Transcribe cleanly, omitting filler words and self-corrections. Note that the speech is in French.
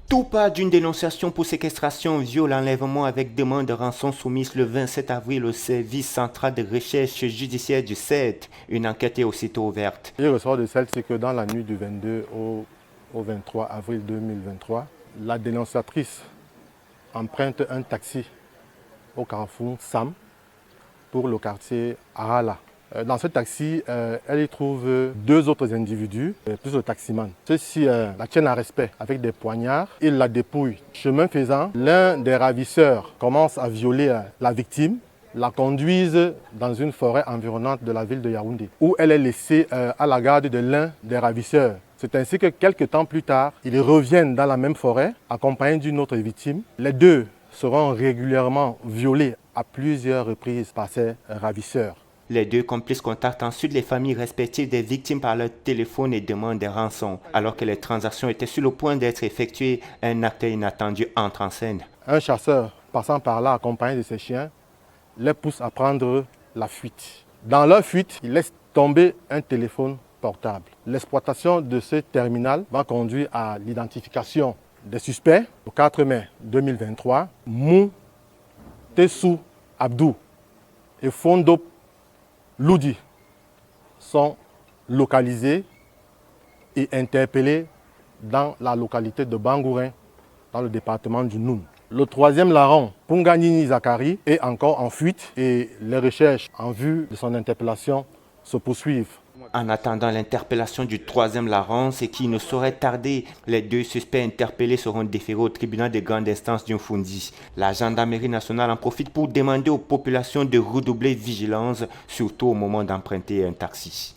Tout part d'une dénonciation pour séquestration, viol, enlèvement avec demande de rançon soumise le 27 avril au service central de recherche judiciaire du CERT. Une enquête est aussitôt ouverte. Il ressort de celle, c'est que dans la nuit du 22 au 23 avril 2023, la dénonciatrice emprunte un taxi au carrefour Sam pour le quartier Arala. Dans ce taxi, elle y trouve deux autres individus, plus le taximan. Ceux-ci la tiennent à respect avec des poignards. Ils la dépouillent. Chemin faisant, l'un des ravisseurs commence à violer la victime, la conduisent dans une forêt environnante de la ville de Yaoundé, où elle est laissée à la garde de l'un des ravisseurs. C'est ainsi que quelques temps plus tard, ils reviennent dans la même forêt, accompagnés d'une autre victime. Les deux seront régulièrement violés à plusieurs reprises par ces ravisseurs. Les deux complices contactent ensuite les familles respectives des victimes par leur téléphone et demandent des rançons. Alors que les transactions étaient sur le point d'être effectuées, un acte inattendu entre en scène. Un chasseur passant par là accompagné de ses chiens les pousse à prendre la fuite. Dans leur fuite, ils laissent tomber un téléphone portable. L'exploitation de ce terminal va conduire à l'identification des suspects. Le 4 mai 2023, Mou Tessou Abdou et Fondo Loudi sont localisés et interpellés dans la localité de Bangourin, dans le département du Noun. Le troisième larron, Punganini Zakari, est encore en fuite et les recherches en vue de son interpellation se poursuivent. En attendant l'interpellation du troisième larron, ce qui ne saurait tarder, les deux suspects interpellés seront déférés au tribunal de grande instance d'Unfundi. La gendarmerie nationale en profite pour demander aux populations de redoubler vigilance, surtout au moment d'emprunter un taxi.